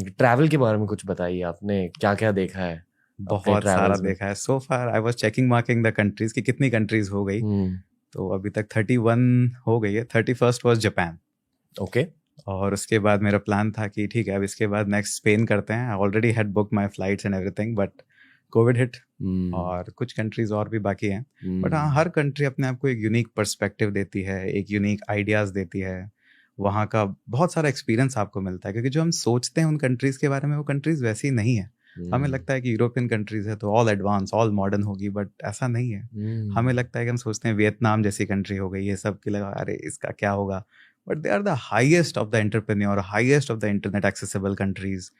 Travel के बारे में कुछ बताइए, आपने क्या क्या देखा है अपने बहुत सारा ट्रैवल्स में? देखा है so far. I was checking marking the countries कि कितनी कंट्रीज हो गई। हम्म। तो अभी तक 31 हो गई है। 31st was Japan. ओके। और उसके बाद मेरा प्लान था कि ठीक है अब इसके बाद नेक्स्ट स्पेन करते हैं। I already had book my flights and everything but covid hit. Hmm. और कुछ कंट्रीज और भी बाकी हैं। बट हाँ, हम्म। हर कंट्री अपने आप को एक यूनिक पर्सपेक्टिव देती है, एक यूनिक आइडियाज़ देती है। वहाँ का बहुत सारा एक्सपीरियंस आपको मिलता है, क्योंकि जो हम सोचते हैं उन कंट्रीज़ के बारे में वो कंट्रीज़ वैसी नहीं है। हमें हम्म। लगता है कि यूरोपियन कंट्रीज़ है तो ऑल एडवांस ऑल मॉडर्न होगी, बट ऐसा नहीं है। हमें हम्म। लगता है कि हम सोचते हैं वियतनाम जैसी कंट्री हो गई, ये सब की लगा अरे इसका क्या होगा। But they are the highest of the entrepreneur, highest of the internet accessible countries.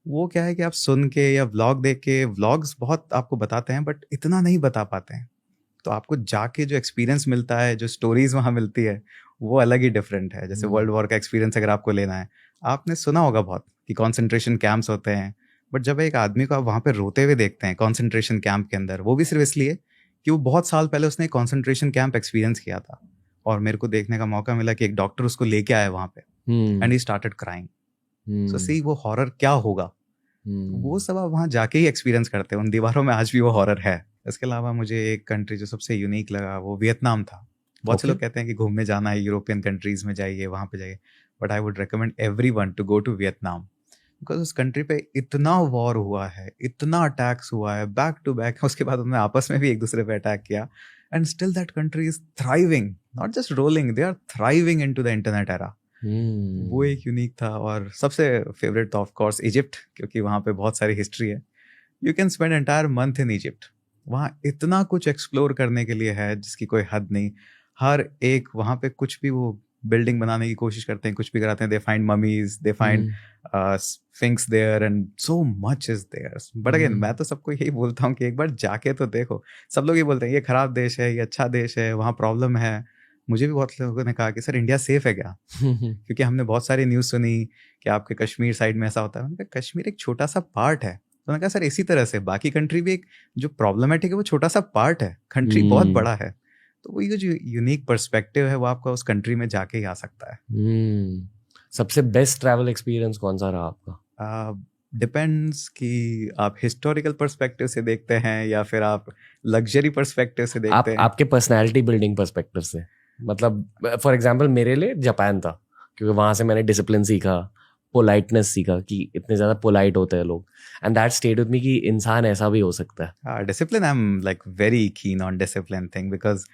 वो क्या है कि आप सुन के या व्लॉग देख के, व्लॉग्स बहुत आपको बताते हैं बट इतना नहीं बता पाते हैं। तो आपको जाके जो एक्सपीरियंस मिलता है, जो स्टोरीज वहाँ मिलती है, वो अलग ही डिफरेंट है। जैसे वर्ल्ड वॉर का एक्सपीरियंस अगर आपको लेना है, आपने सुना होगा बहुत कि कॉन्सेंट्रेशन कैंप्स होते हैं। बट जब एक आदमी को आप वहाँ पे रोते हुए देखते हैं कॉन्सेंट्रेशन कैंप के अंदर, वो भी सिर्फ इसलिए कि वो बहुत साल पहले उसने कॉन्सेंट्रेशन कैंप एक्सपीरियंस किया था। और मेरे को देखने का मौका मिला कि एक डॉक्टर उसको लेके आया वहाँ पे and hmm. He started crying. So hmm. See वो हॉरर क्या होगा। तो वो हम्म। सब आप वहाँ जाके ही एक्सपीरियंस करते हैं। उन दीवारों में आज भी वो हॉरर है। इसके अलावा मुझे एक कंट्री जो सबसे यूनिक लगा वो वियतनाम था। बहुत से ओके। लोग कहते हैं कि घूमने जाना है यूरोपियन कंट्रीज में, जाइए वहाँ पे जाइए। But I would recommend every one to go to Vietnam. Because उस कंट्री पे इतना वॉर हुआ है, इतना अटैक्स हुआ है बैक टू बैक। उसके बाद उन्होंने आपस में भी एक दूसरे पे अटैक किया and still that country is thriving, not just rolling, they are thriving in to the internet era. वो हम्म। एक यूनिक था। और सबसे फेवरेट था ऑफ कोर्स इजिप्ट, क्योंकि वहाँ पे बहुत सारी हिस्ट्री है। You can spend entire month in Egypt. वहाँ इतना कुछ एक्सप्लोर करने के लिए है जिसकी कोई हद नहीं। हर एक वहाँ पे कुछ भी वो बिल्डिंग बनाने की कोशिश करते हैं, कुछ भी कराते हैं। They find mummies, they find hmm. Sphinx there and so much is there. But again hmm. मैं तो सबको यही बोलता हूँ कि एक बार जाके तो देखो। सब लोग ये बोलते हैं ये खराब देश है, ये अच्छा देश है, वहाँ प्रॉब्लम है। मुझे भी बहुत लोगों ने कहा कि सर इंडिया सेफ है क्या, क्योंकि हमने बहुत सारी न्यूज़ सुनी कि आपके कश्मीर साइड में ऐसा होता है। मैंने कहा कश्मीर एक छोटा सा पार्ट है। तो मैंने कहा सर इसी तरह से बाकी कंट्री भी एक जो प्रॉब्लमेटिक है वो छोटा सा पार्ट है, कंट्री बहुत हम्म। बड़ा है। तो वो ये जो यूनिक पर्सपेक्टिव है वो आपका उस कंट्री में जाके ही आ सकता है। हम्म। सबसे बेस्ट ट्रैवल एक्सपीरियंस कौन सा रहा आपका? डिपेंड्स कि आप हिस्टोरिकल पर्सपेक्टिव से देखते हैं या फिर आप लग्जरी पर्सपेक्टिव से देखते आप हैं। आपके पर्सनालिटी बिल्डिंग पर्सपेक्टिव से, मतलब फॉर एग्जांपल मेरे लिए जापान था, क्योंकि वहां से मैंने डिसिप्लिन सीखा, पोलाइटनेस सीखा कि इतने ज्यादा पोलाइट होते हैं लोग, and that stayed with me कि इंसान ऐसा भी हो सकता है। Discipline, I am like very keen on discipline thing. Because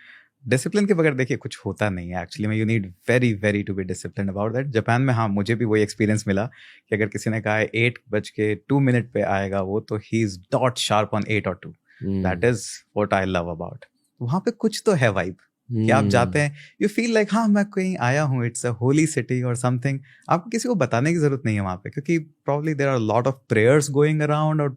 discipline के बगैर देखिए कुछ होता नहीं है एक्चुअली में। You need very very to be discipline about that. Japan में हाँ, मुझे भी वही एक्सपीरियंस मिला कि अगर किसी ने कहा है 8:02 पे आएगा वो, तो he is dot sharp on 8 और 2। That hmm. Is what I love about. वहाँ पे कुछ तो है वाइब कि आप जाते हम्म। हैं, यू फील लाइक हाँ मैं कहीं आया हूँ, इट्स अ होली सिटी और समथिंग। आपको किसी को बताने की जरूरत नहीं है वहाँ पे, क्योंकि probably there are lot of prayers going around. और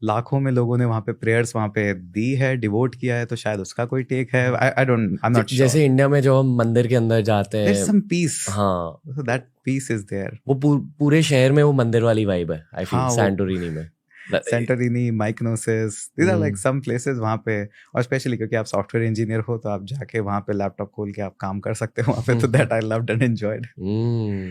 लाखों में लोगों ने वहाँ पे प्रेयर्स वहाँ पे दी है, डिवोट किया है। तो शायद उसका कोई टेक है। I don't, I am not sure. जैसे इंडिया में जो हम मंदिर के अंदर जाते देयर हैं, सम पीस। हाँ, so that peace is there. वो पूरे शहर में वो मंदिर वाली वाइब है, आई फील हाँ वो सैंटोरिनी में। Santorini, Mykonos, these are like hmm. Some places वहाँ पे। और स्पेशली क्योंकि आप सॉफ्टवेयर इंजीनियर हो तो आप जाके वहाँ पे लैपटॉप खोल के आप काम कर सकते हो वहाँ पे। तो that I loved and enjoyed. Hmm.